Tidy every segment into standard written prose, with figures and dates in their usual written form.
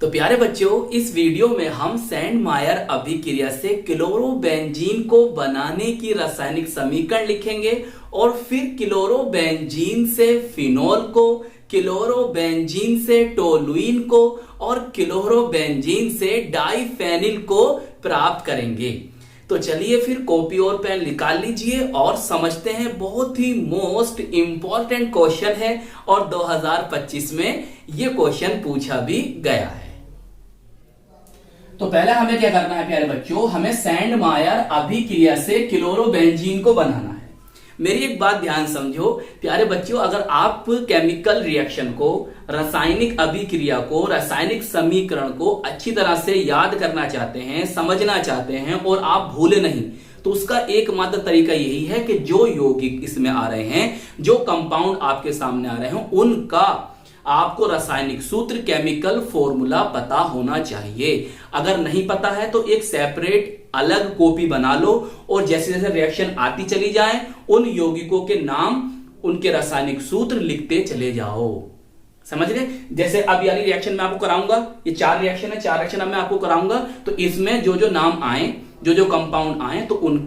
तो प्यारे बच्चों, इस वीडियो में हम सैंडमायर अभिक्रिया से क्लोरोबेंजीन को बनाने की रासायनिक समीकरण लिखेंगे और फिर क्लोरोबेंजीन से फिनोल को, क्लोरोबेंजीन से टोलुइन को और क्लोरोबेंजीन से डाइफेनिल को प्राप्त करेंगे। तो चलिए फिर कॉपी और पेन निकाल लीजिए और समझते हैं। बहुत ही मोस्ट इंपॉर्टेंट क्वेश्चन है और 2025 में यह क्वेश्चन पूछा भी गया है। तो पहले हमें क्या करना है प्यारे बच्चों, हमें सैंडमायर अभिक्रिया से क्लोरोबेंजीन को बनाना है। मेरी एक बात ध्यान समझो प्यारे बच्चों, अगर आप केमिकल रिएक्शन को, रासायनिक अभिक्रिया को, रासायनिक समीकरण को अच्छी तरह से याद करना चाहते हैं, समझना चाहते हैं और आप भूले नहीं, तो उसका एकमात्र तरीका यही है कि जो यौगिक इसमें आ रहे हैं, जो कंपाउंड आपके सामने आ रहे हैं, उनका आपको रासायनिक सूत्र, केमिकल फॉर्मूला पता होना चाहिए। अगर नहीं पता है तो एक सेपरेट अलग कॉपी बना लो और जैसे जैसे रिएक्शन आती चली जाए उन यौगिकों के नाम, उनके रासायनिक सूत्र लिखते चले जाओ। समझ गए? जैसे अब यानी रिएक्शन मैं आपको कराऊंगा, ये 4 रिएक्शन है, 4 रिएक्शन अब मैं आपको कराऊंगा, तो इसमें जो जो नाम आए, जो जो कंपाउंड आए, तो उन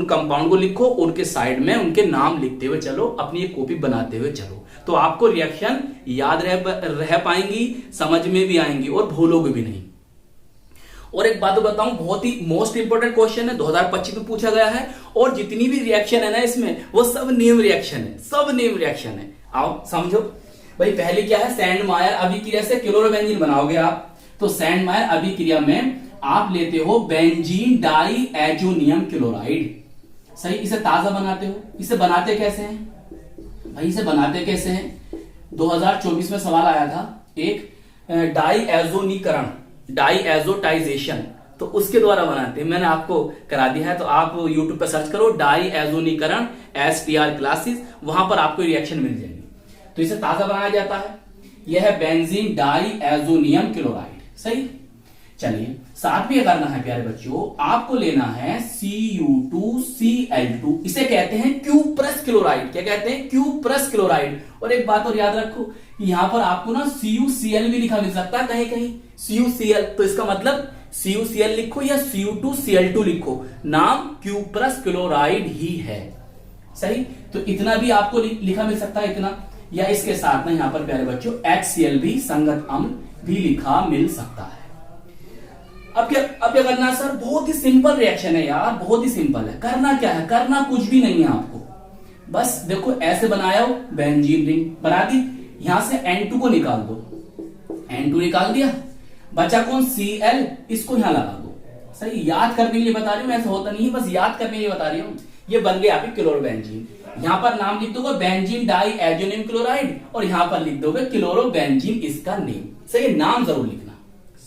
कंपाउंड को लिखो, उनके साइड में उनके नाम लिखते हुए चलो, अपनी एक कॉपी बनाते हुए चलो, तो आपको रिएक्शन याद रह पाएंगी, समझ में भी आएंगी और भूलोगे भी नहीं। और एक बात बताऊं, बहुत ही मोस्ट इंपोर्टेंट क्वेश्चन है, 2025 में पूछा गया है और जितनी भी रिएक्शन है ना इसमें, वो सब नेम रिएक्शन है, सब नेम रिएक्शन है। आओ समझो भाई, पहले क्या है, सैंडमायर अभिक्रिया से क्लोरोबेंजीन बनाओगे आप। तो सैंडमायर अभिक्रिया में आप लेते हो बेंजीन डाई एजोनियम क्लोराइड, सही, इसे ताजा बनाते हो। इसे बनाते कैसे हैं भाई, इसे बनाते कैसे हैं, 2024 में सवाल आया था एक, डाईएजोनीकरण, डाईएजोटाइजेशन, तो उसके द्वारा बनाते हैं। मैंने आपको करा दिया है, तो आप YouTube पर सर्च करो डाईएजोनीकरण STR क्लासेस, वहां पर आपको रिएक्शन मिल जाएगी। तो इसे ताजा बनाया जाता है, यह है बेंजीन डाईएजोनियम क्लोराइड, सही। चलिए साथ में करना है प्यारे बच्चों, आपको लेना है Cu2Cl2, इसे कहते हैं क्यूप्रस क्लोराइड। क्या कहते हैं? Cuprous chloride. और एक बात और याद रखो, यहां पर आपको ना CuCl भी लिखा मिल सकता है कहीं कहीं, CuCl, तो इसका मतलब CuCl लिखो या Cu2Cl2 लिखो, नाम क्यूप्रस क्लोराइड ही है, सही। तो इतना भी आपको लिखा मिल सकता है, इतना, या इसके साथ में यहां पर प्यारे बच्चों HCl भी, संगत अम्ल भी लिखा मिल सकता है। अब क्या करना है सर, बहुत ही सिंपल रिएक्शन है यार, बहुत ही सिंपल है। करना क्या है, करना कुछ भी नहीं है आपको, बस देखो ऐसे बनाया हो, बेंजीन रिंग बना दी, यहां से N2 को निकाल दो, N2 निकाल दिया, बचा कौन, Cl, इसको यहां लगा दो, सही। याद करने के लिए बता रही हूं, ऐसा होता नहीं है, बस याद करने के लिए बता रही हूं। ये बन गया आपकी क्लोरोबेंजीन। यहां पर नाम लिख दोगे बेंजीन डाई एजोनियम क्लोराइड और यहां पर लिख दोगे क्लोरोबेंजीन, इसका नेम, सही, नाम जरूर लिखना,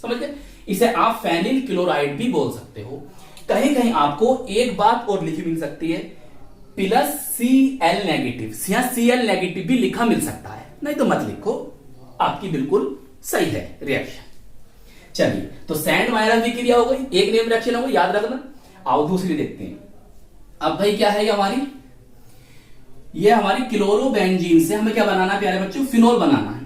समझ गए। इसे आप फेनिल क्लोराइड भी बोल सकते हो। कहीं कहीं आपको एक बात और लिखी मिल सकती है, प्लस Cl नेगेटिव, यहां Cl नेगेटिव भी लिखा मिल सकता है, नहीं तो मत लिखो, आपकी बिल्कुल सही है रिएक्शन। चलिए, तो सैंडमायर अभिक्रिया हो गई, एक नेम रिएक्शन हो गई, याद रखना। आओ दूसरी देखते हैं। अब भाई क्या है ये हमारी क्लोरोबेंजीन से हमें क्या बनाना है प्यारे बच्चों, फिनोल बनाना है।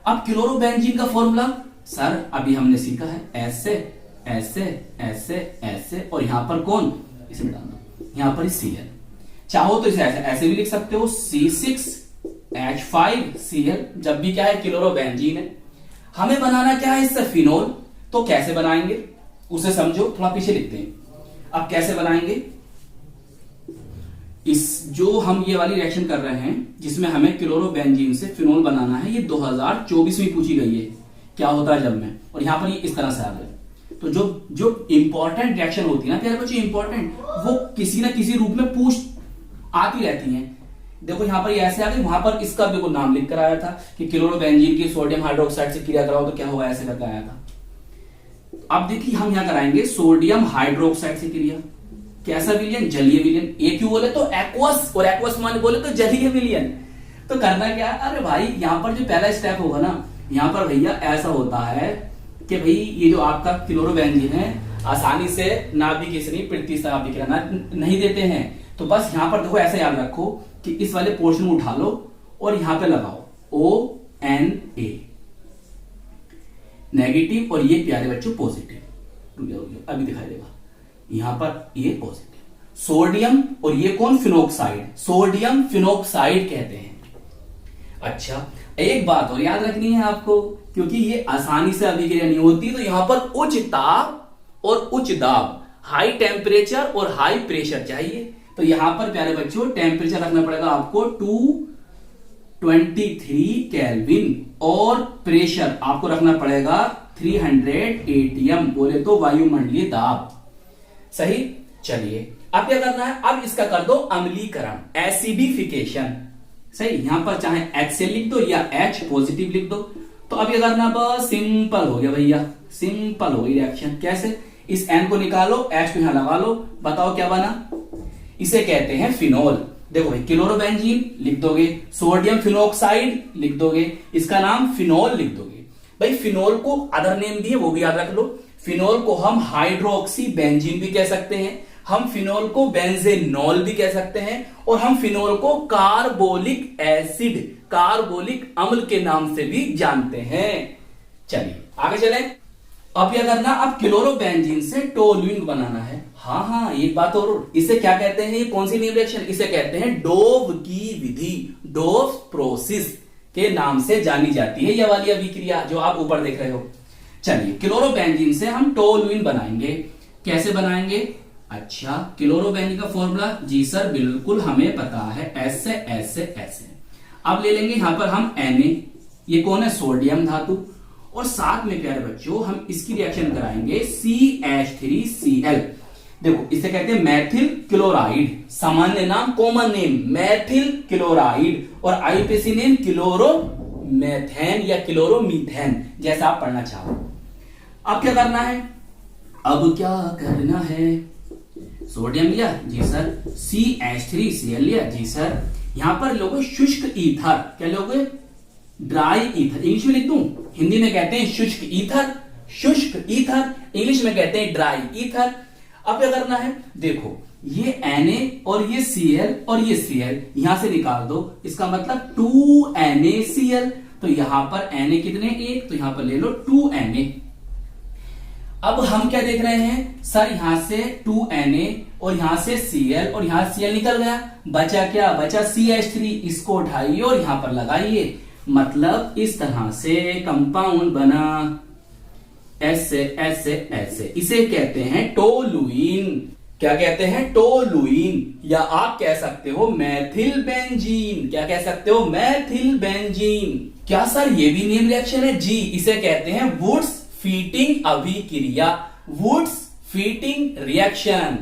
अब क्लोरोबेंजीन का फॉर्मूला सर अभी हमने सीखा है, ऐसे ऐसे ऐसे ऐसे, और यहां पर कौन, इसे मिटा दो, यहां पर Cl, चाहो तो इसे ऐसे भी लिख सकते हो, C6H5Cl, जब भी क्या है, क्लोरोबेंजीन है। हमें बनाना क्या है इससे, फिनोल। तो कैसे बनाएंगे उसे समझो, थोड़ा पीछे लिखते हैं। अब कैसे बनाएंगे, जो हम ये वाली रिएक्शन कर रहे हैं जिसमें हमें क्लोरोबेंजीन से फिनोल बनाना है, ये 2024 में पूछी गई है, क्या होता है जब में, और यहां पर ये इस तरह से आ गए। तो जो इंपॉर्टेंट रिएक्शन होती है ना प्यारे बच्चों, इंपॉर्टेंट, वो किसी ना किसी रूप में आती रहती हैं। देखो यहां पर ये ऐसे आ गई, वहां पर इसका भी कोई नाम लिख कर आया था कि क्लोरोबेंजीन की सोडियम हाइड्रोक्साइड से क्रिया कराओ तो क्या होगा, ऐसे करके आया था। अब देखिए हम यहां कराएंगे सोडियम हाइड्रोक्साइड से क्रिया, कैसा विलियन, जलीय विलियन। एक बोले तो एक्वस, और एक्वस माने बोले तो जलीय विलियन। तो करना क्या है, अरे भाई यहां पर जो पहला स्टेप होगा ना, यहां पर भैया ऐसा होता है कि भाई ये जो आपका क्लोरोबेंजीन है, आसानी से नाभिक स्त्री प्रतिस्थापन अभिक्रिया नहीं देते हैं, तो बस यहां पर देखो ऐसे याद रखो कि इस वाले पोर्शन को उठा लो और यहां पे लगाओ ONA, नेगेटिव और ये प्यारे बच्चों पॉजिटिव। अभी दिखाई देगा, यहां पर ये पॉजिटिव सोडियम, और ये कौन, फिनोक्साइड, सोडियम फिनोक्साइड कहते हैं। अच्छा, एक बात और याद रखनी है आपको, क्योंकि ये आसानी से अभिक्रिया नहीं होती, तो यहां पर उच्च ताप और उच्च दाब, हाई टेम्परेचर और हाई प्रेशर चाहिए। तो यहां पर प्यारे बच्चों टेम्परेचर रखना पड़ेगा आपको 223 केल्विन, और प्रेशर आपको रखना पड़ेगा 300 एटीएम, बोले तो वायुमंडलीय दाब। सही। चलिए अब क्या करना है, अब इसका कर दो अम्लीकरण, एसिडिफिकेशन। सही, यहां पर चाहे HCl लिख दो या H पॉजिटिव लिख दो। तो अब ये करना बस सिंपल हो गया भैया, सिंपल हो गई रिएक्शन। कैसे, इस N को निकालो, H को यहां लगा लो, बताओ क्या बना, इसे कहते हैं फिनोल। देखो भाई, क्लोरोबेंजीन लिख दोगे, सोडियम फिनोक्साइड लिख दोगे, इसका नाम फिनोल लिख दोगे। भाई फिनोल को अदर नेम भी है, वो भी याद रख लो। फिनोल को हम हाइड्रोक्सी बेंजीन भी कह सकते हैं, हम फिनोल को बेंजेनॉल भी कह सकते हैं, और हम फिनोल को कार्बोलिक एसिड, कार्बोलिक अम्ल के नाम से भी जानते हैं। चलिए आगे चलें। अब क्या करना, अब क्लोरोबेंजीन से टोल्यूइन बनाना है। हाँ, एक बात और, इसे क्या कहते हैं, ये कौन सी न्यू रिएक्शन, इसे कहते हैं डोव की विधि, डोव प्रोसेस के नाम से जानी जाती है, यह वाली अभिक्रिया जो आप ऊपर देख रहे हो। चलिए, क्लोरोबेंजीन से हम टोल्यूइन बनाएंगे। कैसे बनाएंगे, अच्छा, क्लोरोबेंजीन का फॉर्मूला, जी सर बिल्कुल हमें पता है, ऐसे ऐसे ऐसे। अब ले लेंगे यहां पर हम Na, ये कौन है, सोडियम धातु, और साथ में प्यारे बच्चों हम इसकी रिएक्शन कराएंगे CH3Cl। देखो इसे कहते हैं मैथिल क्लोराइड, सामान्य नाम, कॉमन नेम मैथिल क्लोराइड, और आईपीसी नेम क्लोरोमेथेन या क्लोरोमीथेन, जैसा आप पढ़ना चाहो। अब क्या करना है, अब क्या करना है, सोडियम लिया जी सर, CH3Cl लिया जी सर, यहां पर लोगे शुष्क ईथर, क्या लोगे, ड्राई ईथर, इंग्लिश में लिख दूं, हिंदी में कहते हैं शुष्क ईथर, शुष्क ईथर, इंग्लिश में कहते हैं ड्राई ईथर। अब क्या करना है, देखो ये Na और ये Cl और ये Cl यहां से निकाल दो, इसका मतलब 2NaCl। तो यहां पर Na कितने, एक, तो यहां पर ले लो 2Na। अब हम क्या देख रहे हैं सर, यहां से 2Na और यहां से Cl और यहां Cl निकल गया, बचा क्या, बचा CH3, इसको उठाइए और यहां पर लगाइए, मतलब इस तरह से कंपाउंड बना, ऐसे ऐसे ऐसे, इसे कहते हैं टोलुइन। क्या कहते हैं, टोलुइन, या आप कह सकते हो मैथिल बेंजीन। क्या कह सकते हो, मैथिल बेंजीन। क्या सर ये भी नेम रिएक्शन है, जी, इसे कहते हैं वुड्स फीटिंग अभिक्रिया, वुड्स फीटिंग रिएक्शन।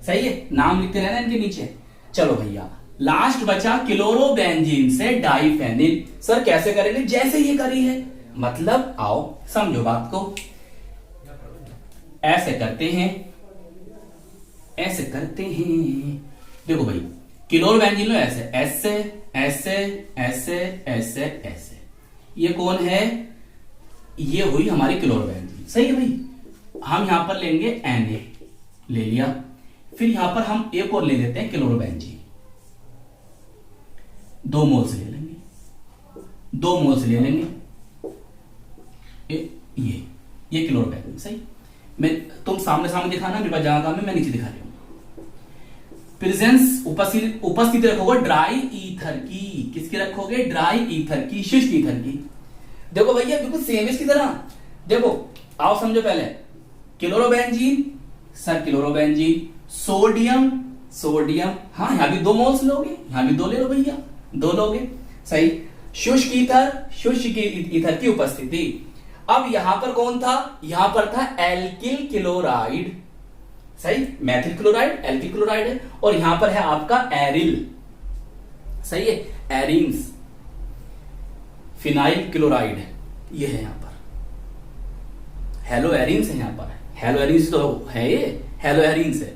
सही है, नाम लिखते रहना इनके नीचे। चलो भैया, लास्ट बचा क्लोरोबेंजीन से डाइफेनिल। सर कैसे करेंगे, जैसे ये करी है, मतलब आओ समझो बात को, ऐसे करते हैं, ऐसे करते हैं। देखो भाई, क्लोरोबेंजीन लो ऐसे ऐसे ऐसे ऐसे ऐसे ऐसे, ये कौन है, ये हुई हमारी क्लोरोबेंजीन। सही है भाई, हम यहां पर लेंगे Na, ले लिया, फिर यहां पर हम एक और ले लेते हैं क्लोरोबेंजीन, 2 मोल्स ले लेंगे, 2 मोल्स ले लेंगे, ये क्लोरोबेंजीन। सही, मैं तुम सामने सामने दिखाना, मेरे पास जगह काम है, मैं नीचे दिखा रही हूं। प्रेजेंस, उपस्थिति रखोगे ड्राई ईथर की, किसकी रखोगे, ड्राई ईथर की, शुष्क ईथर की। देखो भैया बिल्कुल सेम इसकी तरह, देखो आओ समझो पहले, chlorobenzene, sir chlorobenzene, sodium, sodium, हाँ यहां भी 2 मोल्स लोगे, यहां भी 2 ले लो भैया, 2 लोगे। सही, शुष्क ईथर, शुष्क ईथर की उपस्थिति। अब यहां पर कौन था, यहां पर था एल्किल क्लोराइड। सही, मैथिल क्लोराइड एल्किल क्लोराइड है, और यहां पर है आपका एरिल। सही है, एरिन्स, फिनाइल क्लोराइड है, ये है यहां पर, हेलो एरिन्स है, यहां पर हेलो एरिन्स तो है, ये हेलो एरिन्स है।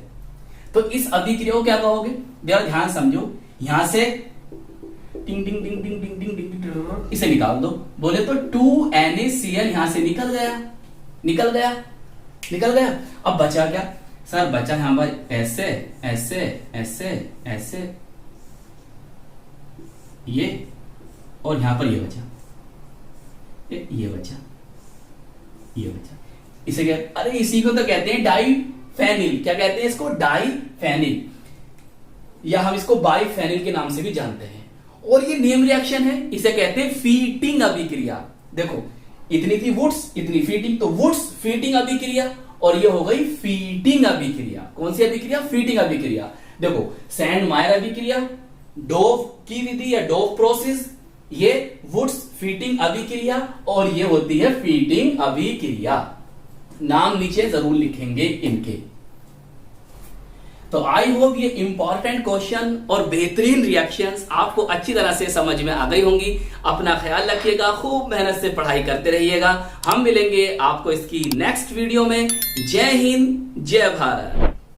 तो इस अभिक्रिया को क्या कहोगे, जरा ध्यान समझो, यहां से टिंग टिंग टिंग टिंग टिंग टिंग टिंग, इसे निकाल दो, बोले तो 2NaCl यहां से निकल गया, निकल गया, निकल गया। अब बचा क्या सर, बचा यहां पर ऐसे ऐसे ऐसे ऐसे, ये, और यहां पर ये बचा, ये बचा, ये बच्चा इसे क्या, अरे इसी को तो कहते हैं डाइफेनिल। क्या कहते हैं इसको? डाइफेनिल, या हम इसको बाइफेनिल के नाम से भी जानते हैं। और ये नेम रिएक्शन है, इसे कहते हैं फीटिंग अभिक्रिया। देखो इतनी थी वुड्स, इतनी फीटिंग, तो वुड्स फीटिंग अभिक्रिया और ये हो गई फीटिंग अभिक्रिया। कौन सी अभिक्रिया? फीटिंग अभिक्रिया। देखो सैंड मायर अभिक्रिया, डोव की विधि या डोव प्रोसेस, ये वुड्स फीटिंग अभिक्रिया और ये होती है फीटिंग अभिक्रिया। नाम नीचे जरूर लिखेंगे इनके। तो आई होप ये इंपॉर्टेंट क्वेश्चन और बेहतरीन रिएक्शंस आपको अच्छी तरह से समझ में आ गई होंगी। अपना ख्याल रखिएगा, खूब मेहनत से पढ़ाई करते रहिएगा। हम मिलेंगे आपको इसकी नेक्स्ट वीडियो में। जय हिंद, जय भारत।